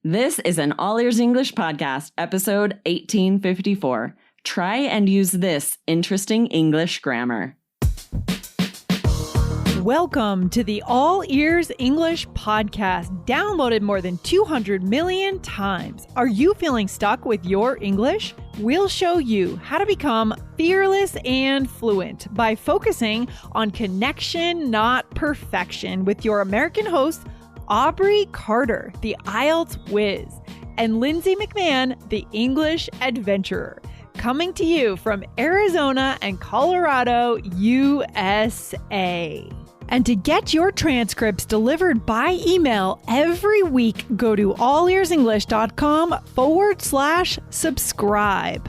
This is an All Ears English podcast, episode 1854. Try and use this interesting English grammar. Welcome to the All Ears English podcast, downloaded more than 200 million times. Are you feeling stuck with your English? We'll show you how to become fearless and fluent by focusing on connection, not perfection, with your American host, Aubrey Carter, the IELTS whiz, and Lindsay McMahon, the English adventurer, coming to you from Arizona and Colorado, USA. And to get your transcripts delivered by email every week, go to allearsenglish.com/subscribe.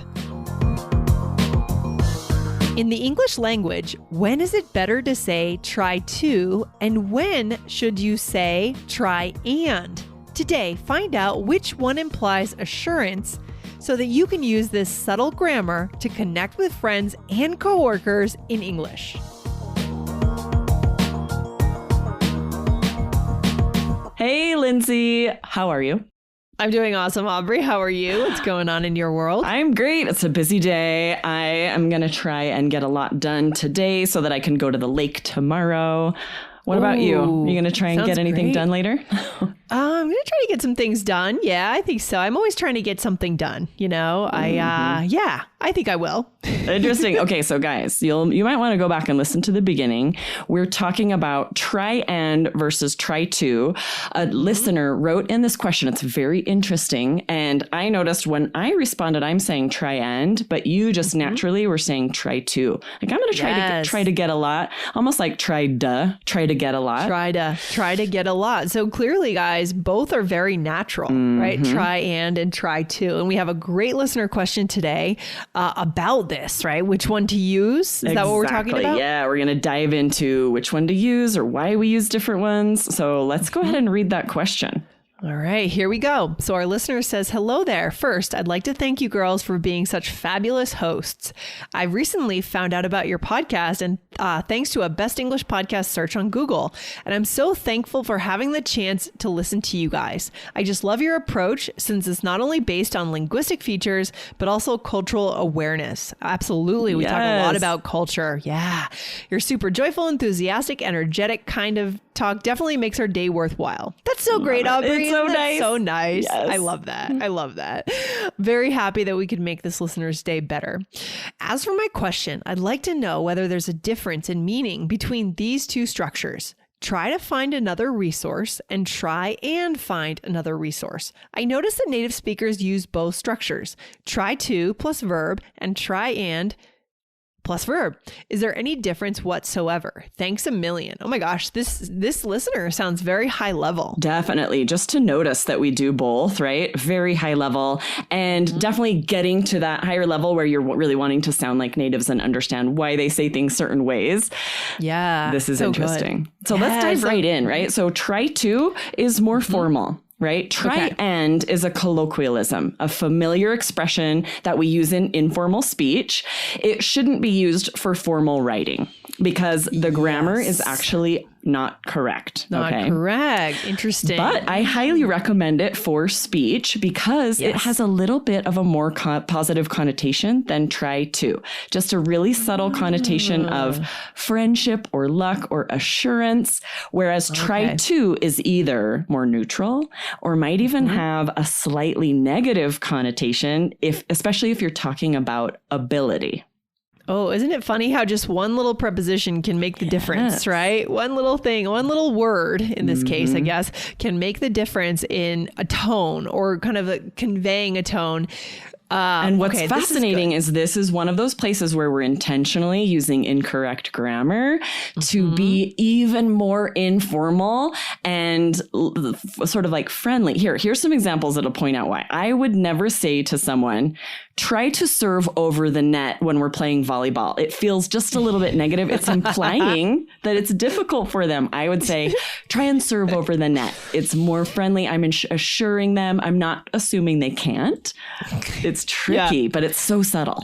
In the English language, when is it better to say try to, and when should you say try and? Today, find out which one implies assurance so that you can use this subtle grammar to connect with friends and coworkers in English. Hey, Lindsay. How are you? I'm doing awesome, Aubrey. How are you? What's going on in your world? I'm great. It's a busy day. I am going to try and get a lot done today so that I can go to the lake tomorrow. What about you? Are you going to try and get anything done later? I'm going to try to get some things done. Yeah, I think so. I'm always trying to get something done. You know, I think I will. Interesting. Okay, so guys, you might want to go back and listen to the beginning. We're talking about try and versus try to. A listener wrote in this question. It's very interesting. And I noticed when I responded, I'm saying try and, but you just naturally were saying try to. Like, I'm going to try to get a lot, almost like try to get a lot. Try to get a lot. So clearly, guys, both are very natural, right? Try and try to. And we have a great listener question today about this, right? Which one to use? Is that what we're talking about? Yeah, we're going to dive into which one to use or why we use different ones. So let's go ahead and read that question. All right, here we go. So our listener says, hello there. First, I'd like to thank you girls for being such fabulous hosts. I recently found out about your podcast and thanks to a Best English Podcast search on Google. And I'm so thankful for having the chance to listen to you guys. I just love your approach since it's not only based on linguistic features, but also cultural awareness. Absolutely. We talk a lot about culture. Yeah. Your super joyful, enthusiastic, energetic kind of talk definitely makes our day worthwhile. That's so great, Aubrey. It's so nice. So nice. Yes. I love that. I love that. Very happy that we could make this listener's day better. As for my question, I'd like to know whether there's a difference in meaning between these two structures. Try to find another resource and try and find another resource. I noticed that native speakers use both structures, try to plus verb and try and plus verb. Is there any difference whatsoever? Thanks a million. Oh my gosh, this listener sounds very high level. Definitely. Just to notice that we do both, right? Very high level, and definitely getting to that higher level where you're really wanting to sound like natives and understand why they say things certain ways. Yeah. This is so interesting. Good. So let's dive right in, right? So try to is more formal. Right? Try and is a colloquialism, a familiar expression that we use in informal speech. It shouldn't be used for formal writing because the grammar is actually not correct. Not correct. Interesting. But I highly recommend it for speech because it has a little bit of a more positive connotation than try to. Just a really subtle connotation of friendship or luck or assurance, whereas try to is either more neutral or might even have a slightly negative connotation, especially if you're talking about ability. Oh, isn't it funny how just one little preposition can make the difference, right? One little thing, one little word in this case, I guess, can make the difference in a tone or kind of conveying a tone. And what's fascinating is this is one of those places where we're intentionally using incorrect grammar to be even more informal and sort of like friendly. Here's some examples that'll point out why. I would never say to someone, try to serve over the net when we're playing volleyball. It feels just a little bit negative. It's implying that it's difficult for them. I would say, try and serve over the net. It's more friendly. I'm assuring them. I'm not assuming they can't. It's tricky, but it's so subtle.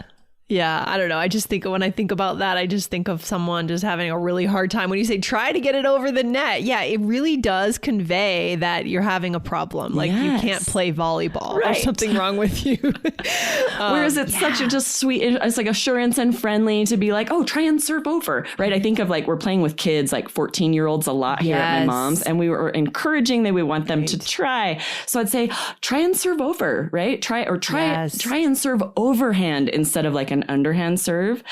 Yeah, I don't know. I just think when I think about that, I just think of someone just having a really hard time. When you say try to get it over the net, yeah, it really does convey that you're having a problem. Like you can't play volleyball. Right. There's something wrong with you. Whereas it's such a just sweet, it's like assurance and friendly to be like, oh, try and serve over, right? I think of like we're playing with kids, like 14-year-olds a lot here at my mom's, and we were encouraging that we want them to try. So I'd say, try and serve over, right? Try and serve overhand instead of like an underhand serve.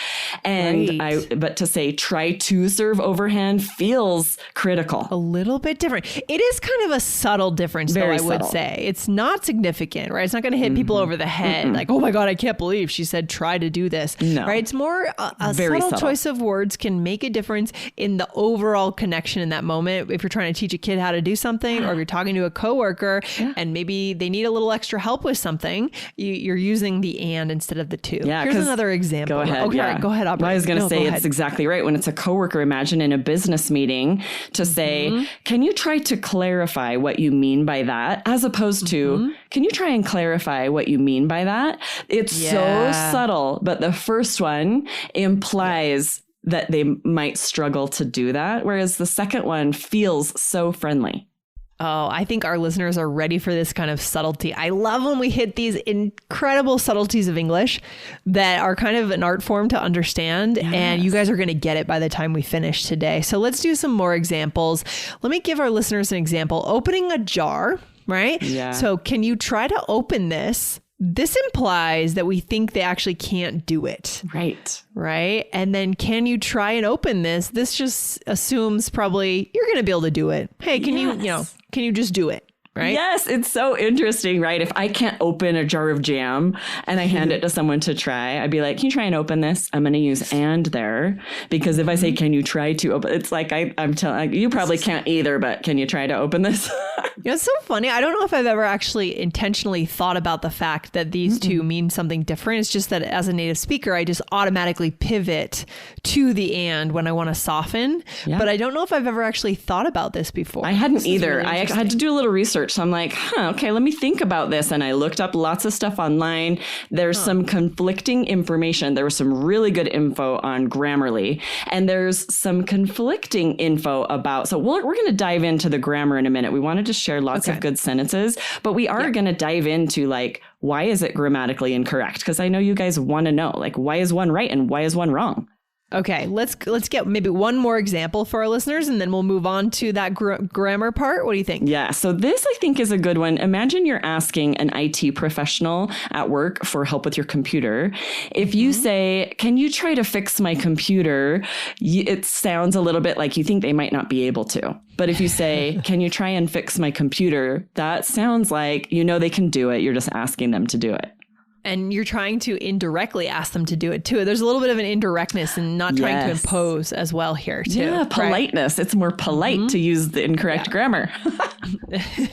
And but to say try to serve overhand feels critical. A little bit different. It is kind of a subtle difference, though, I would say. It's not significant, right? It's not going to hit people over the head. Like, oh my God, I can't believe she said try to do this. No. Right? It's more a subtle choice of words can make a difference in the overall connection in that moment. If you're trying to teach a kid how to do something, or if you're talking to a coworker and maybe they need a little extra help with something, you're using the and instead of the to. Yeah, here's another example. Go ahead. Okay, right, go ahead, Aubrey. Well, I was going to say it's exactly right. When it's a coworker, imagine in a business meeting to say, can you try to clarify what you mean by that? As opposed to, can you try and clarify what you mean by that? It's so subtle, but the first one implies that they might struggle to do that, whereas the second one feels so friendly. Oh, I think our listeners are ready for this kind of subtlety. I love when we hit these incredible subtleties of English that are kind of an art form to understand. Yes. And you guys are going to get it by the time we finish today. So let's do some more examples. Let me give our listeners an example. Opening a jar, right? Yeah. So can you try to open this? This implies that we think they actually can't do it. Right. Right. And then can you try and open this? This just assumes probably you're going to be able to do it. Hey, can you just do it? Right? Yes, it's so interesting, right? If I can't open a jar of jam and I hand it to someone to try, I'd be like, can you try and open this? I'm going to use and there, because if I say, can you try to open, it's like I'm telling you probably can't either, but can you try to open this? It's so funny. I don't know if I've ever actually intentionally thought about the fact that these two mean something different. It's just that as a native speaker, I just automatically pivot to the and when I want to soften. Yeah. But I don't know if I've ever actually thought about this before. I hadn't either. Really I had to do a little research. So I'm like, okay, let me think about this. And I looked up lots of stuff online. There's some conflicting information. There was some really good info on Grammarly. And there's some conflicting info about, so we're going to dive into the grammar in a minute. We wanted to share lots of good sentences, but we are going to dive into like, why is it grammatically incorrect? Because I know you guys want to know, like, why is one right and why is one wrong? Okay, let's get maybe one more example for our listeners, and then we'll move on to that grammar part. What do you think? Yeah, so this I think is a good one. Imagine you're asking an IT professional at work for help with your computer. If you say, can you try to fix my computer? It sounds a little bit like you think they might not be able to. But if you say, can you try and fix my computer? That sounds like you know they can do it. You're just asking them to do it. And you're trying to indirectly ask them to do it too. There's a little bit of an indirectness and not trying to impose as well here too. Yeah, politeness. Right? It's more polite to use the incorrect grammar.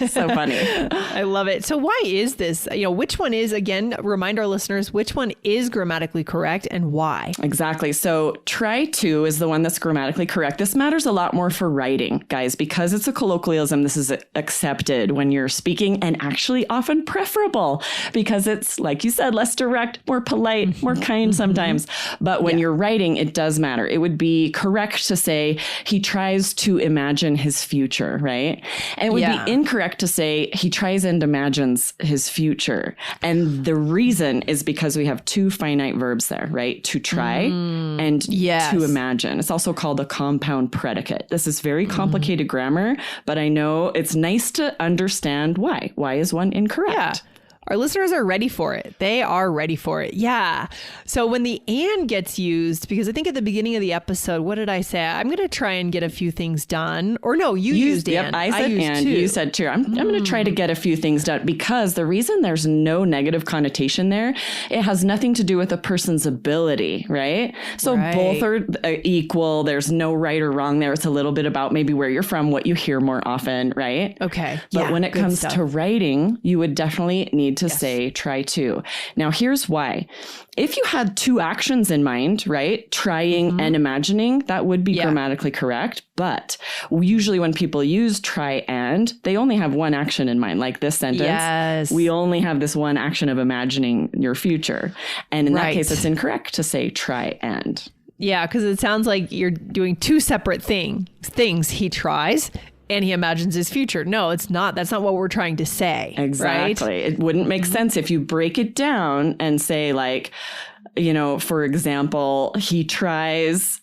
So funny. I love it. So why is this? Which one is, again, remind our listeners, which one is grammatically correct and why? Exactly. So try to is the one that's grammatically correct. This matters a lot more for writing, guys, because it's a colloquialism. This is accepted when you're speaking and actually often preferable because it's, like you said, less direct, more polite, more kind sometimes. But when you're writing, it does matter. It would be correct to say he tries to imagine his future, right? And it would be incorrect to say he tries and imagines his future. And the reason is because we have two finite verbs there, right? To try and to imagine. It's also called a compound predicate. This is very complicated grammar, but I know it's nice to understand why. Why is one incorrect? Yeah. Our listeners are ready for it. They are ready for it. Yeah. So when the and gets used, because I think at the beginning of the episode, what did I say? I'm going to try and get a few things done. Or no, you used and. I said and. Too. You said too. I'm going to try to get a few things done because the reason there's no negative connotation there, it has nothing to do with a person's ability, right? So both are equal. There's no right or wrong there. It's a little bit about maybe where you're from, what you hear more often, right? Okay. But when it comes to writing, you would definitely need need to say try to. Now, here's why. If you had two actions in mind, right? Trying and imagining, that would be grammatically correct. But usually when people use try and, they only have one action in mind. Like this sentence, we only have this one action of imagining your future. And in that case, it's incorrect to say try and. Yeah, because it sounds like you're doing two separate things. He tries and he imagines his future. No, it's not. That's not what we're trying to say. Exactly. Right? It wouldn't make sense if you break it down and say like, you know, for example, he tries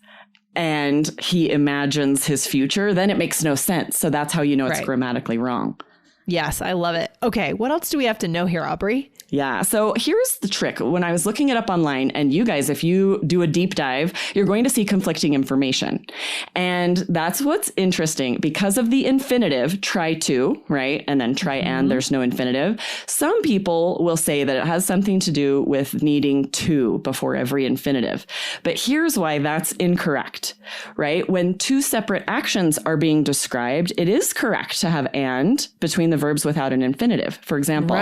and he imagines his future. Then it makes no sense. So that's how you know it's grammatically wrong. Yes, I love it. Okay, what else do we have to know here, Aubrey? Yeah. So here's the trick. When I was looking it up online, and you guys, if you do a deep dive, you're going to see conflicting information. And that's what's interesting. Because of the infinitive, try to, right? And then try and, there's no infinitive. Some people will say that it has something to do with needing to before every infinitive. But here's why that's incorrect, right? When two separate actions are being described, it is correct to have and between the verbs without an infinitive. For example,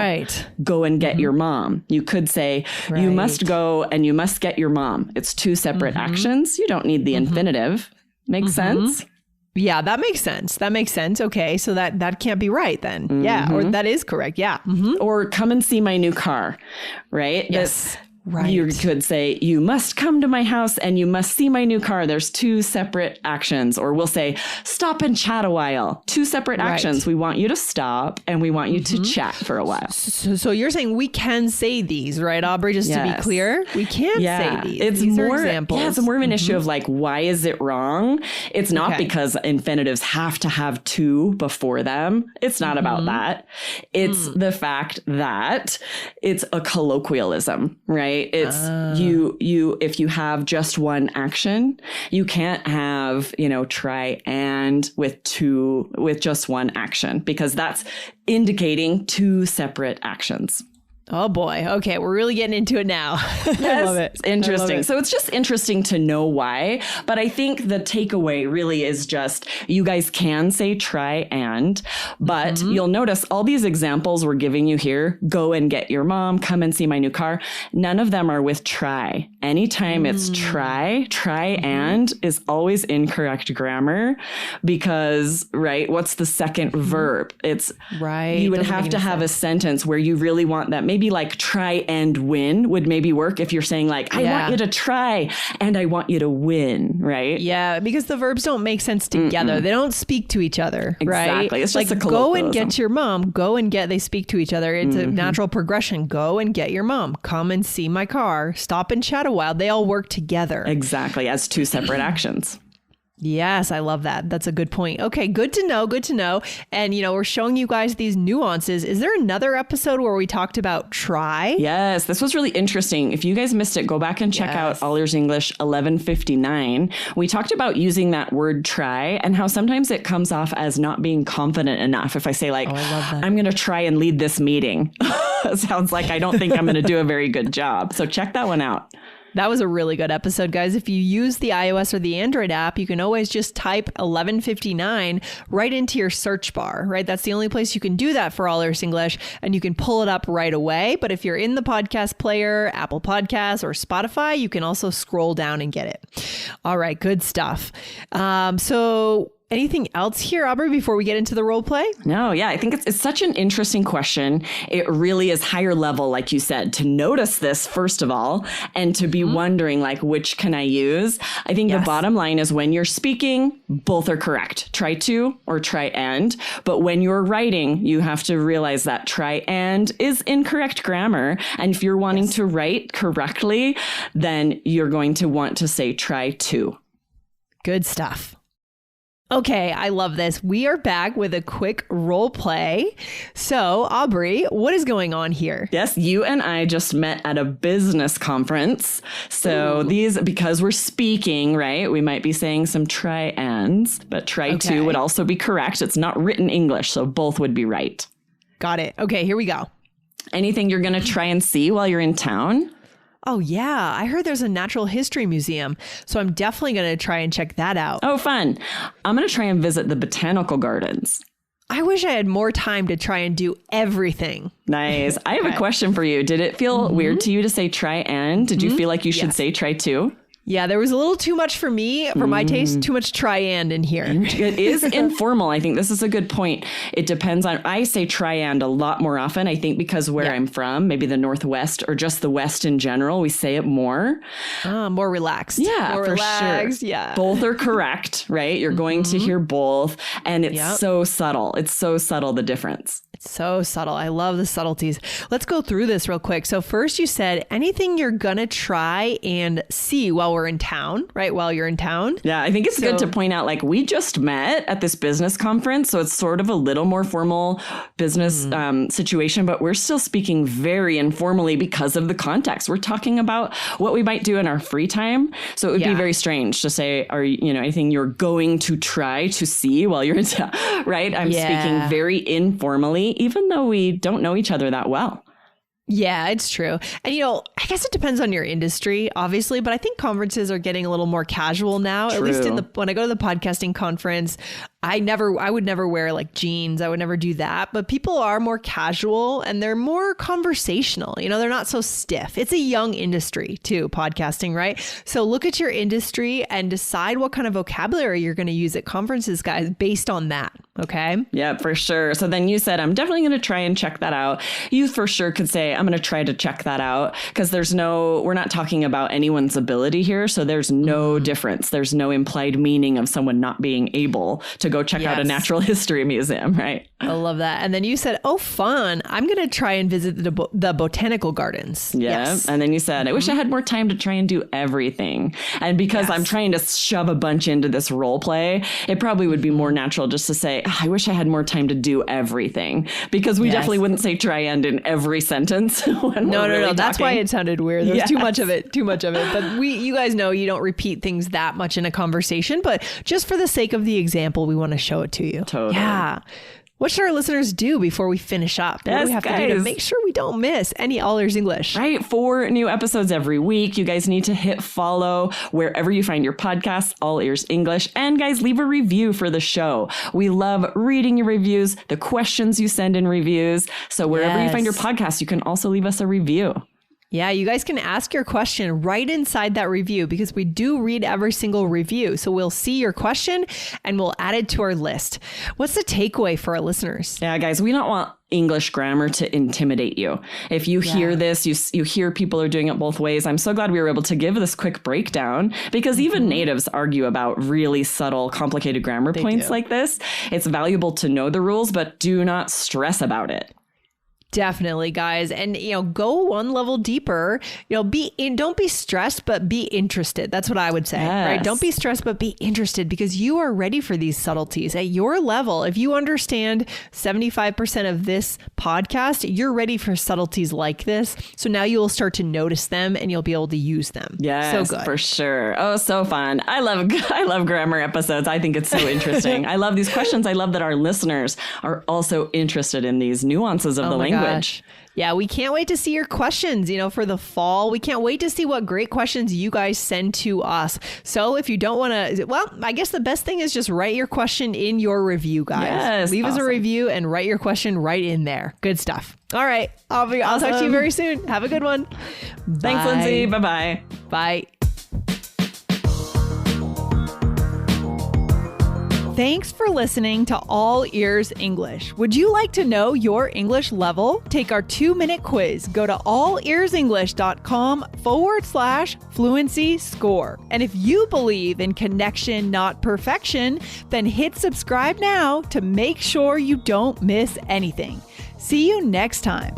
go and get your mom. You could say, you must go and you must get your mom. It's two separate actions. You don't need the infinitive. Makes sense? Yeah, that makes sense. That makes sense. Okay, so that can't be right then. Yeah, or that is correct. Yeah. Or come and see my new car, right? Yes. Right. You could say, you must come to my house and you must see my new car. There's two separate actions. Or we'll say, stop and chat a while. Two separate actions. We want you to stop and we want you to chat for a while. So you're saying we can say these, right, Aubrey? Just to be clear, we can say these. These are examples. Yeah, it's more of an issue of like, why is it wrong? It's not because infinitives have to have to before them. It's not about that. It's the fact that it's a colloquialism, right? It's you if you have just one action, you can't have, try and with just one action, because that's indicating two separate actions. Oh boy. Okay. We're really getting into it now. I love it. Interesting. So it's just interesting to know why. But I think the takeaway really is just you guys can say try and, but you'll notice all these examples we're giving you here, go and get your mom, come and see my new car. None of them are with try. Anytime it's try and is always incorrect grammar because, what's the second verb? It's you would have to have a sentence where you really want that. Maybe like try and win would maybe work if you're saying like, I want you to try and I want you to win, right? Yeah, because the verbs don't make sense together. They don't speak to each other, right? Exactly. It's like just a go and get your mom, go and get, they speak to each other. It's a natural progression. Go and get your mom, come and see my car, stop and chat a while. They all work together. Exactly, as two separate actions. Yes, I love that. That's a good point. Okay, good to know. Good to know. And, we're showing you guys these nuances. Is there another episode where we talked about try? Yes, this was really interesting. If you guys missed it, go back and check out All Ears English 1159. We talked about using that word try and how sometimes it comes off as not being confident enough. If I say like, I'm going to try and lead this meeting. It sounds like I don't think I'm going to do a very good job. So check that one out. That was a really good episode, guys. If you use the iOS or the Android app, you can always just type 1159 right into your search bar, right? That's the only place you can do that for All Ears English, and you can pull it up right away. But if you're in the podcast player, Apple Podcasts, or Spotify, you can also scroll down and get it. All right, good stuff. So anything else here, Aubrey, before we get into the role play? No, yeah, I think it's such an interesting question. It really is higher level, like you said, to notice this, first of all, and to be wondering, like, which can I use? I think the bottom line is when you're speaking, both are correct. Try to or try and. But when you're writing, you have to realize that try and is incorrect grammar. And if you're wanting to write correctly, then you're going to want to say try to. Good stuff. Okay, I love this. We are back with a quick role play. So, Aubrey, what is going on here? Yes, you and I just met at a business conference. So because we're speaking, right, we might be saying some try ands, but try to would also be correct. It's not written English, so both would be right. Got it. Okay, here we go. Anything you're going to try and see while you're in town? Oh, yeah. I heard there's a natural history museum, so I'm definitely going to try and check that out. Oh, fun. I'm going to try and visit the botanical gardens. I wish I had more time to try and do everything. Nice. I have a question for you. Did it feel weird to you to say try and? Did you feel like you should say try to? Yeah, there was a little too much for me, for my taste, too much try and in here. It is informal. I think this is a good point. It depends on, I say try and a lot more often. I think because where I'm from, maybe the Northwest or just the West in general, we say it more. More relaxed. Yeah, more for relaxed. sure. Yeah. Both are correct, right? You're going to hear both. And it's so subtle. It's so subtle, the difference. It's so subtle. I love the subtleties. Let's go through this real quick. So first you said anything you're going to try and see while we're in town, right? While you're in town. Yeah, I think it's good to point out, like, we just met at this business conference. So it's sort of a little more formal business situation, but we're still speaking very informally because of the context. We're talking about what we might do in our free time. So it would be very strange to say, anything you're going to try to see while you're in town, right? I'm speaking very informally, even though we don't know each other that well. Yeah, it's true. And, I guess it depends on your industry, obviously, but I think conferences are getting a little more casual now. True. At least when I go to the podcasting conference, I would never wear like jeans. I would never do that. But people are more casual and they're more conversational. They're not so stiff. It's a young industry too, podcasting, right? So look at your industry and decide what kind of vocabulary you're going to use at conferences, guys, based on that. Okay. Yeah, for sure. So then you said, I'm definitely going to try and check that out. You for sure could say, I'm going to try to check that out, because we're not talking about anyone's ability here. So there's no difference. There's no implied meaning of someone not being able to go check out a natural history museum, right? I love that. And then you said, oh, fun. I'm going to try and visit the botanical gardens. Yeah. Yes. And then you said, I wish I had more time to try and do everything. And because I'm trying to shove a bunch into this role play, it probably would be more natural just to say, I wish I had more time to do everything, because we definitely wouldn't say try and in every sentence. No. That's why it sounded weird. There's too much of it. But you guys know you don't repeat things that much in a conversation, but just for the sake of the example, we want to show it to you. Totally. Yeah. What should our listeners do before we finish up? What do we have to do to make sure we don't miss any All Ears English? Right. 4 new episodes every week. You guys need to hit follow wherever you find your podcasts, All Ears English. And guys, leave a review for the show. We love reading your reviews, the questions you send in reviews. So wherever you find your podcast, you can also leave us a review. Yeah, you guys can ask your question right inside that review, because we do read every single review. So we'll see your question and we'll add it to our list. What's the takeaway for our listeners? Yeah, guys, we don't want English grammar to intimidate you. If you hear this, you hear people are doing it both ways. I'm so glad we were able to give this quick breakdown, because even natives argue about really subtle, complicated grammar points like this. It's valuable to know the rules, but do not stress about it. Definitely, guys. And, go one level deeper, don't be stressed, but be interested. That's what I would say, right? Don't be stressed, but be interested, because you are ready for these subtleties at your level. If you understand 75% of this podcast, you're ready for subtleties like this. So now you will start to notice them and you'll be able to use them. Yes, so good. For sure. Oh, so fun. I love grammar episodes. I think it's so interesting. I love these questions. I love that our listeners are also interested in these nuances of the language. Gosh. Yeah, we can't wait to see your questions, for the fall. We can't wait to see what great questions you guys send to us. So if you don't want to, I guess the best thing is just write your question in your review, guys. Yes, Leave us a review and write your question right in there. Good stuff. All right. Aubrey, I'll talk to you very soon. Have a good one. Thanks, Lindsay. Bye-bye. Bye. Thanks for listening to All Ears English. Would you like to know your English level? Take our 2-minute quiz. Go to allearsenglish.com/fluency score. And if you believe in connection, not perfection, then hit subscribe now to make sure you don't miss anything. See you next time.